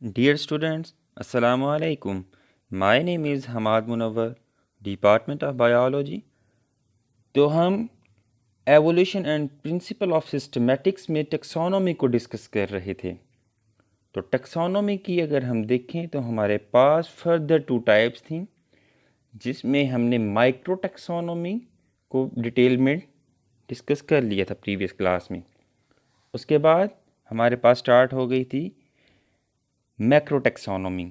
Dear students, Assalamu alaikum. My name is Hamad Munawwar, Department of Biology. तो हम evolution and principle of systematics में taxonomy को discuss कर रहे थे। तो टेक्सोनोमी की अगर हम देखें तो हमारे पास फर्दर टू टाइप्स थी, जिसमें हमने माइक्रो टेक्सोनोमी को डिटेल में डिस्कस कर लिया था प्रीवियस क्लास में। उसके बाद हमारे पास स्टार्ट हो गई थी मैक्रो टेक्सोनोमी।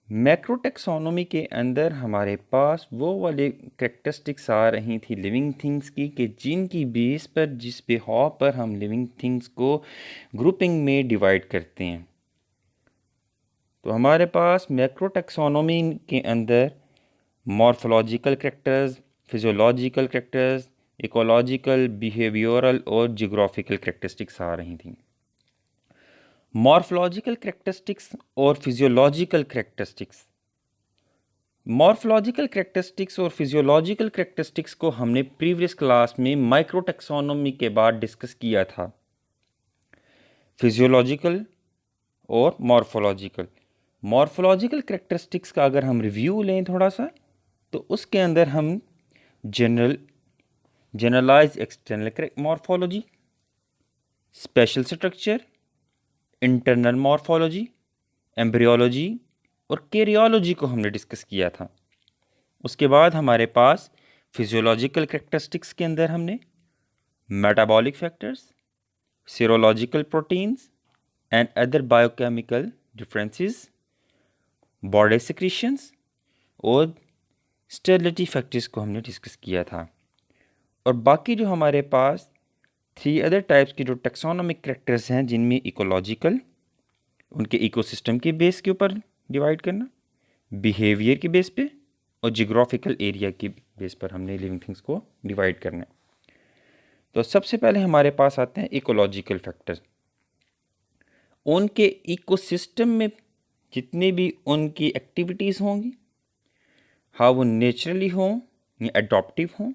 मैक्रो टेक्सोनोमी के अंदर हमारे पास वो वाले करेक्टरिस्टिक्स आ रही थी लिविंग थिंग्स की कि जिनकी बेस पर जिस बिहाव पर हम लिविंग थिंग्स को ग्रुपिंग में डिवाइड करते हैं। तो हमारे पास मैक्रो टेक्सोनोमी के अंदर morphological characters, physiological characters, ecological, behavioural और जियोग्राफिकल करेक्टरिस्टिक्स आ रही थी। मॉर्फोलॉजिकल करेक्टरिस्टिक्स और फिजियोलॉजिकल करेक्टरिस्टिक्स, मॉर्फोलॉजिकल करेक्टरिस्टिक्स और फिजियोलॉजिकल करेक्टरिस्टिक्स को हमने प्रीवियस क्लास में माइक्रो टेक्सोनोमी के बाद डिस्कस किया था। फिजियोलॉजिकल और मॉर्फोलॉजिकल करेक्टरिस्टिक्स का अगर हम रिव्यू लें थोड़ा सा, तो उसके अंदर हम generalize external morphology, special structure, internal morphology, embryology और कैरियोलॉजी को हमने डिस्कस किया था। उसके बाद हमारे पास फिजियोलॉजिकल करेक्टरिस्टिक्स के अंदर हमने metabolic factors, serological proteins and other biochemical differences, body secretions और स्टेरिलिटी फैक्टर्स को हमने डिस्कस किया था। और बाकी जो हमारे पास 3 अदर टाइप्स की जो टेक्सोनोमिक करेक्टर्स हैं, जिनमें इकोलॉजिकल, उनके इकोसिस्टम के बेस के ऊपर डिवाइड करना, बिहेवियर के बेस पे और जियोग्राफिकल एरिया के बेस पर हमने लिविंग थिंग्स को डिवाइड करना है। तो सबसे पहले हमारे पास आते हैं इकोलॉजिकल फैक्टर्स। उनके इकोसिस्टम में जितनी भी उनकी एक्टिविटीज़ होंगी, हाँ वो नेचुरली हों या एडॉप्टिव हों,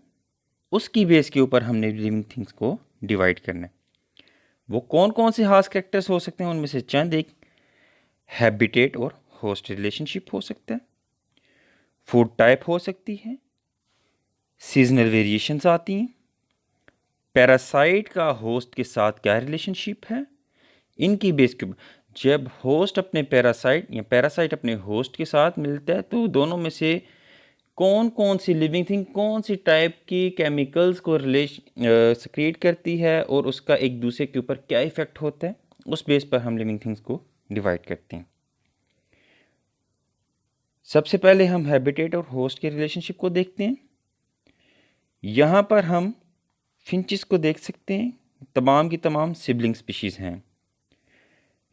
उसकी बेस के ऊपर हमने लिविंग थिंग्स को डिवाइड करना है। वो कौन कौन से खास कैरेक्टर्स हो सकते हैं, उनमें से चंद एक हैबिटेट और होस्ट रिलेशनशिप हो सकता है, फूड टाइप हो सकती है, सीजनल वेरिएशंस आती हैं, पैरासाइट का होस्ट के साथ क्या रिलेशनशिप है, इनकी बेस के जब होस्ट अपने पैरासाइट या पैरासाइट अपने होस्ट के साथ मिलता है, तो दोनों में से कौन कौन सी लिविंग थिंग कौन सी टाइप की केमिकल्स को सिक्रीट करती है और उसका एक दूसरे के ऊपर क्या इफेक्ट होता है, उस बेस पर हम लिविंग थिंग्स को डिवाइड करते हैं। सबसे पहले हम हैबिटेट और होस्ट के रिलेशनशिप को देखते हैं। यहाँ पर हम फिंचिस को देख सकते हैं, तमाम की तमाम सिबलिंग स्पीशीज़ हैं।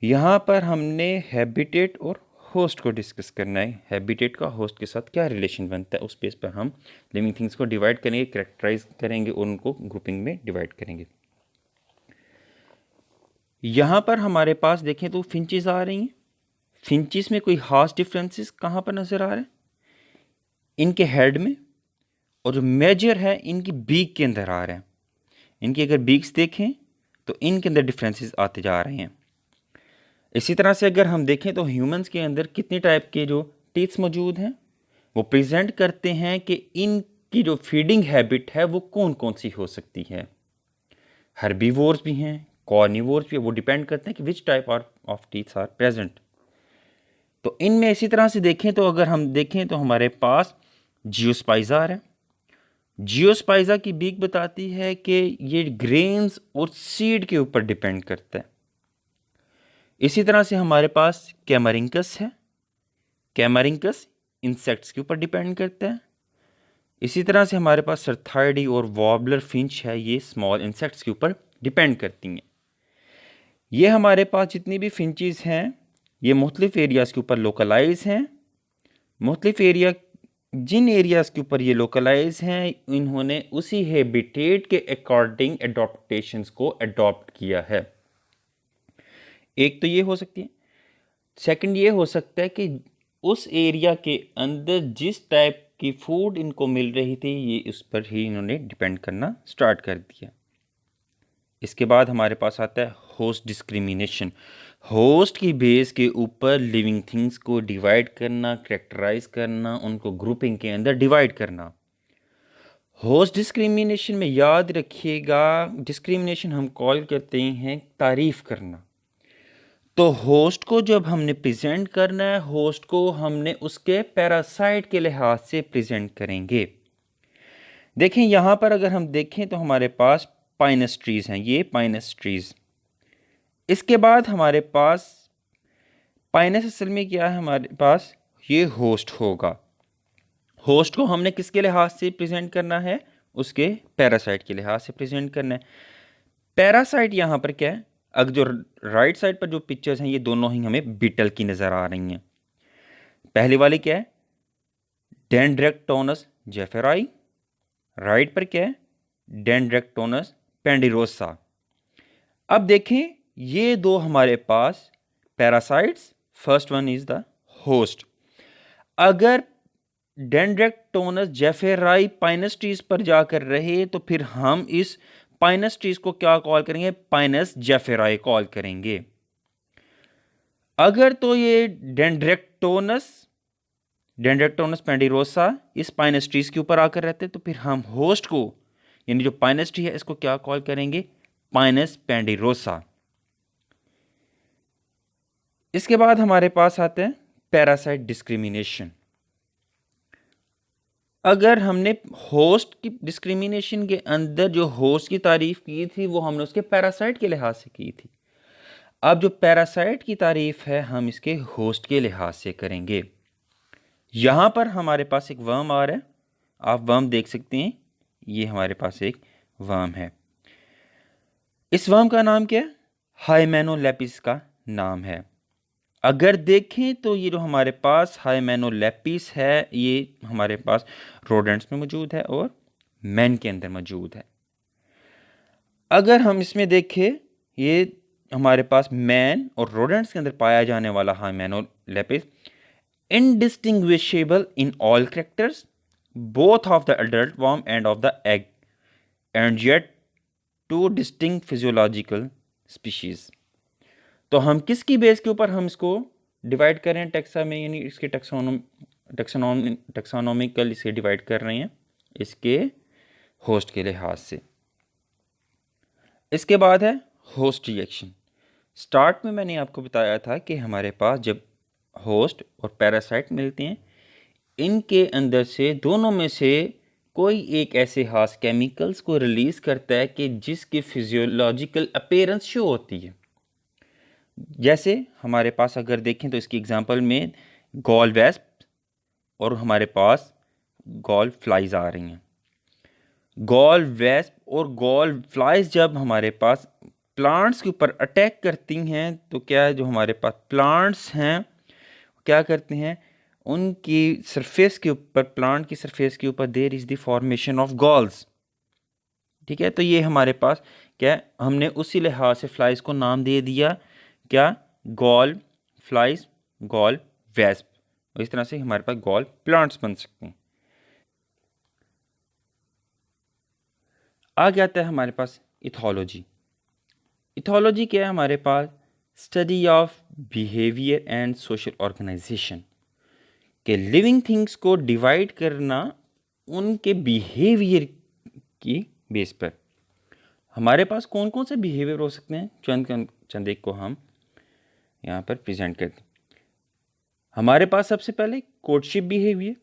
यहाँ पर हमने हैबिटेट और होस्ट को डिस्कस करना है। हैबिटेट का होस्ट के साथ क्या रिलेशन बनता है, उस बेस पर हम लिविंग थिंग्स को डिवाइड करेंगे, कैरेक्टराइज करेंगे और उनको ग्रुपिंग में डिवाइड करेंगे। यहाँ पर हमारे पास देखें तो फिंचिस आ रही हैं। फिंचिस में कोई खास डिफरेंसेस कहाँ पर नज़र आ रहे हैं? इनके हेड में, और जो मेजर है इनकी बीक के अंदर आ रहे हैं। इनकी अगर बीक्स देखें तो इनके अंदर डिफरेंसेस आते जा रहे हैं। इसी तरह से अगर हम देखें तो ह्यूमंस के अंदर कितने टाइप के जो टीथ्स मौजूद हैं, वो प्रेजेंट करते हैं कि इनकी जो फीडिंग हैबिट है वो कौन कौन सी हो सकती है। हर्बीवोर्स भी हैं, कॉर्निवोर्स भी है, वो डिपेंड करते हैं कि which type of teeths are present. तो इनमें इसी तरह से देखें तो अगर हम देखें तो हमारे पास जियोस्पाइज़ा है। जियोस्पाइज़ा की बीक बताती है कि ये ग्रेन्स और सीड के ऊपर डिपेंड करता है। इसी तरह से हमारे पास कैमरिंकस है। कैमरिंकस इंसेक्ट्स के ऊपर डिपेंड करता है। इसी तरह से हमारे पास सरथाइडी और वॉबलर फिंच है, ये स्मॉल इंसेक्ट्स के ऊपर डिपेंड करती हैं। ये हमारे पास जितनी भी फिंचेस हैं ये मुख्तलिफ एरियाज़ के ऊपर लोकलाइज हैं। मुख्तलिफ एरिया, जिन एरियाज़ के ऊपर ये लोकलाइज हैं, इन्होंने उसी हैबिटेट के अकॉर्डिंग एडॉप्टेशंस को अडॉप्ट किया है। एक तो ये हो सकती है। सेकंड ये हो सकता है कि उस एरिया के अंदर जिस टाइप की फूड इनको मिल रही थी, ये उस पर ही इन्होंने डिपेंड करना स्टार्ट कर दिया। इसके बाद हमारे पास आता है होस्ट डिस्क्रिमिनेशन। होस्ट की बेस के ऊपर लिविंग थिंग्स को डिवाइड करना, कैरेक्टराइज करना, उनको ग्रुपिंग के अंदर डिवाइड करना। होस्ट डिस्क्रिमिनेशन में याद रखिएगा, डिस्क्रिमिनेशन हम कॉल करते हैं तारीफ करना। तो होस्ट को जब हमने प्रेजेंट करना है, होस्ट को हमने उसके पैरासाइट के लिहाज से प्रेजेंट करेंगे। देखें यहाँ पर अगर हम देखें तो हमारे पास पाइनस ट्रीज हैं, ये पाइनस ट्रीज। इसके बाद हमारे पास पाइनस असल में क्या है, हमारे पास ये होस्ट होगा। होस्ट को हमने किसके लिहाज से प्रेजेंट करना है, उसके पैरासाइट के लिहाज से प्रेजेंट करना है। पैरासाइट यहाँ पर क्या है, अगर जो राइट साइड पर जो पिक्चर्स हैं ये दोनों ही हमें बीटल की नज़र आ रही हैं। पहली वाली क्या है, डेंड्रेक्टोनस जेफेराई। राइट पर क्या है, डेंड्रेक्टोनस पेंडिरोसा। अब देखें ये दो हमारे पास parasites, first one is the host. अगर डेंड्रेक्टोनस जेफेराई पाइनस ट्रीज पर जाकर रहे तो फिर हम इस पाइनस ट्रीज को क्या कॉल करेंगे, पाइनस जेफेराई कॉल करेंगे। अगर तो ये डेंड्रेक्टोनस पेंडिरोसा इस पाइनस ट्रीज के ऊपर आकर रहते तो फिर हम होस्ट को, यानी जो पाइनस ट्री है, इसको क्या कॉल करेंगे, पाइनस पेंडिरोसा। इसके बाद हमारे पास आते हैं पैरासाइट डिस्क्रिमिनेशन। अगर हमने होस्ट की डिस्क्रिमिनेशन के अंदर जो होस्ट की तारीफ की थी वो हमने उसके पैरासाइट के लिहाज से की थी। अब जो पैरासाइट की तारीफ है हम इसके होस्ट के लिहाज से करेंगे। यहां पर हमारे पास एक वर्म आ रहा है, आप वर्म देख सकते हैं, ये हमारे पास एक वर्म है। इस वर्म का नाम क्या है, हाइमेनोलेपिस का नाम है। अगर देखें तो ये जो हमारे पास हाइमेनोलेपिस है ये हमारे पास रोडेंट्स में मौजूद है और मैन के अंदर मौजूद है। अगर हम इसमें देखें, ये हमारे पास मैन और रोडेंट्स के अंदर पाया जाने वाला हाइमेनोलेपिस indistinguishable in all characters, both of the adult worm and of the egg, and yet two distinct physiological species। तो हम किसकी बेस के ऊपर हम इसको डिवाइड कर रहे हैं टेक्सा में, यानी इसके टैक्सोनॉमिकल इसे डिवाइड कर रहे हैं इसके होस्ट के लिहाज से। इसके बाद है होस्ट रिएक्शन। स्टार्ट में मैंने आपको बताया था कि हमारे पास जब होस्ट और पैरासाइट मिलते हैं, इनके अंदर से दोनों में से कोई एक ऐसे खास केमिकल्स को रिलीज करता है कि जिसकी फिजियोलॉजिकल अपीयरेंस शो होती है। जैसे हमारे पास अगर देखें तो इसकी एग्जांपल में गॉल वेस्प और हमारे पास गॉल फ्लाइज आ रही हैं। गॉल वेस्प और गॉल फ्लाइज जब हमारे पास प्लांट्स के ऊपर अटैक करती हैं तो क्या है, जो हमारे पास प्लांट्स हैं क्या करते हैं, उनकी सरफेस के ऊपर, प्लांट की सरफेस के ऊपर there is the formation of galls. ठीक है, तो ये हमारे पास क्या, हमने उसी लिहाज से फ्लाइज को नाम दे दिया क्या, गॉल फ्लाइज, गॉल वेस्प। इस तरह से हमारे पास गॉल प्लांट्स बन सकते हैं। आगे आता है हमारे पास इथोलॉजी। इथोलॉजी क्या है, हमारे पास study of behaviour and social organisation, के लिविंग थिंग्स को डिवाइड करना उनके बिहेवियर की बेस पर। हमारे पास कौन कौन से बिहेवियर हो सकते हैं, चंद एक को हम यहाँ पर प्रेजेंट करते हैं। हमारे पास सबसे पहले कोर्टशिप बिहेवियर,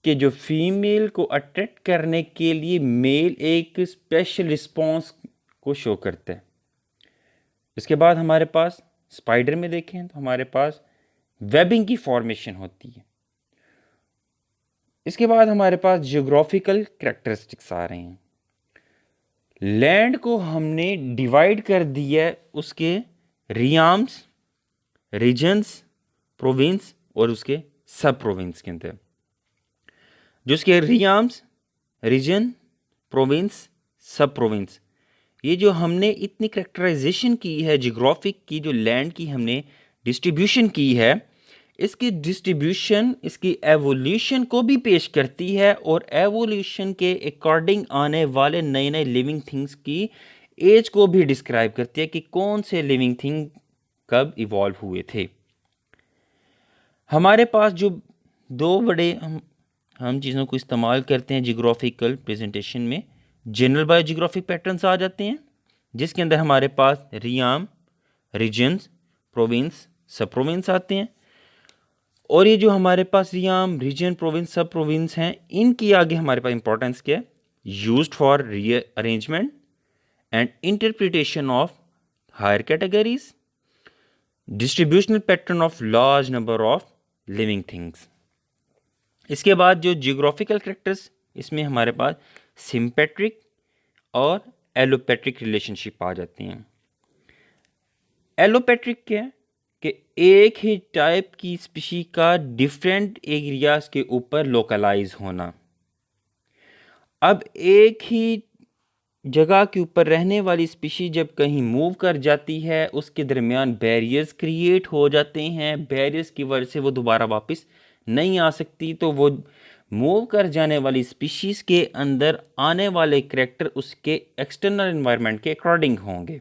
कि जो फीमेल को अट्रैक्ट करने के लिए मेल एक स्पेशल रिस्पॉन्स को शो करता है। इसके बाद हमारे पास स्पाइडर में देखें तो हमारे पास वेबिंग की फॉर्मेशन होती है। इसके बाद हमारे पास जियोग्राफिकल कैरेक्टरिस्टिक्स आ रहे हैं। लैंड को हमने डिवाइड कर दिया उसके रियाम्स, रीजन्स, प्रोविंस और उसके सब प्रोविंस के अंदर। जो उसके reams, reason, province, sub province, ये जो हमने इतनी कैरेक्टराइजेशन की है जियोग्राफिक की, जो लैंड की हमने डिस्ट्रीब्यूशन की है, इसकी डिस्ट्रीब्यूशन इसकी एवोल्यूशन को भी पेश करती है और एवोल्यूशन के अकॉर्डिंग आने वाले नए नए लिविंग थिंग्स की एज को भी डिस्क्राइब करती है कि कौन से लिविंग थिंग कब इवॉल्व हुए थे। हमारे पास जो दो बड़े हम चीज़ों को इस्तेमाल करते हैं जियोग्राफिकल प्रेजेंटेशन में, जनरल बायोजियोग्राफिक पैटर्न्स आ जाते हैं, जिसके अंदर हमारे पास realm, regions, province, sub province आते हैं। और ये जो हमारे पास realm, region, province, sub province हैं, इनकी आगे हमारे पास इंपॉर्टेंस क्या है? Used for rearrangement and interpretation of higher categories, distributional pattern of large number of living things. इसके बाद जो जियोग्राफिकल कैरेक्टर्स, इसमें हमारे पास सिम्पेट्रिक और एलोपेट्रिक रिलेशनशिप आ जाती हैं। एलोपेट्रिक क्या है कि एक ही टाइप की स्पीशी का डिफरेंट एरियाज के ऊपर लोकलाइज होना। अब एक ही जगह के ऊपर रहने वाली स्पीशी जब कहीं मूव कर जाती है, उसके दरमियान बैरियर्स क्रिएट हो जाते हैं, बैरियर्स की वजह से वो दोबारा वापस नहीं आ सकती, तो वो मूव कर जाने वाली स्पीशीज के अंदर आने वाले करैक्टर उसके एक्सटर्नल एनवायरनमेंट के अकॉर्डिंग होंगे।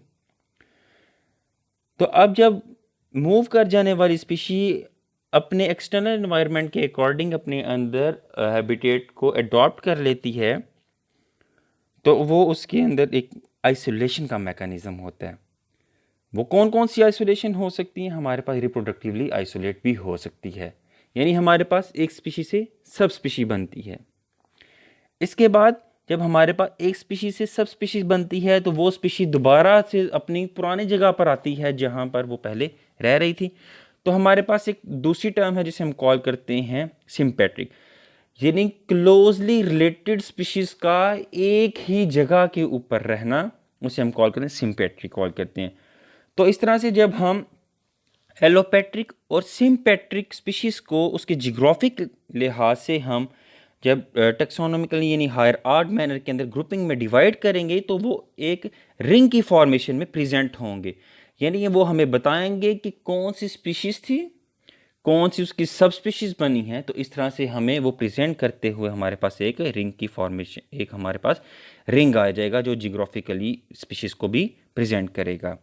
तो अब जब मूव कर जाने वाली स्पीशी अपने एक्सटर्नल एनवायरनमेंट के अकॉर्डिंग अपने अंदर हैबिटेट को अडॉप्ट कर लेती है, तो वो उसके अंदर एक आइसोलेशन का मैकेनिज्म होता है। वो कौन कौन सी आइसोलेशन हो सकती है? हमारे पास रिप्रोडक्टिवली आइसोलेट भी हो सकती है, यानी हमारे पास एक स्पीशी से सब स्पीशी बनती है। इसके बाद जब हमारे पास एक स्पीशी से सब स्पीशी बनती है, तो वो स्पीशी दोबारा से अपनी पुरानी जगह पर आती है जहाँ पर वो पहले रह रही थी। तो हमारे पास एक दूसरी टर्म है जिसे हम कॉल करते हैं सिम्पेट्रिक, यानी क्लोजली रिलेटेड स्पीशीज का एक ही जगह के ऊपर रहना, उसे हम कॉल करते हैं सिम्पेट्रिक कॉल करते हैं। तो इस तरह से जब हम एलोपेट्रिक और सिम्पेट्रिक स्पीशीज को उसके जियोग्राफिक लिहाज से हम जब टेक्सोनॉमिकली यानी हायर ऑर्डर मैनर के अंदर ग्रुपिंग में डिवाइड करेंगे, तो वो एक रिंग की फॉर्मेशन में प्रेजेंट होंगे, यानी वो हमें बताएंगे कि कौन सी स्पीशीज थी, कौन सी उसकी सब स्पीशीज बनी है। तो इस तरह से हमें वो प्रेजेंट करते हुए हमारे पास एक रिंग की फॉर्मेशन, एक हमारे पास रिंग आ जाएगा जो जियोग्राफिकली स्पीशीज को भी प्रेजेंट करेगा।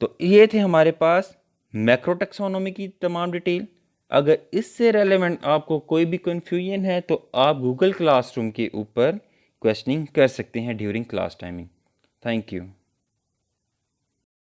तो ये थे हमारे पास मैक्रो टेक्सोनॉमी की तमाम डिटेल। अगर इससे रेलेवेंट आपको कोई भी कन्फ्यूजन है तो आप गूगल क्लासरूम के ऊपर क्वेश्चनिंग कर सकते हैं during class timing. Thank you.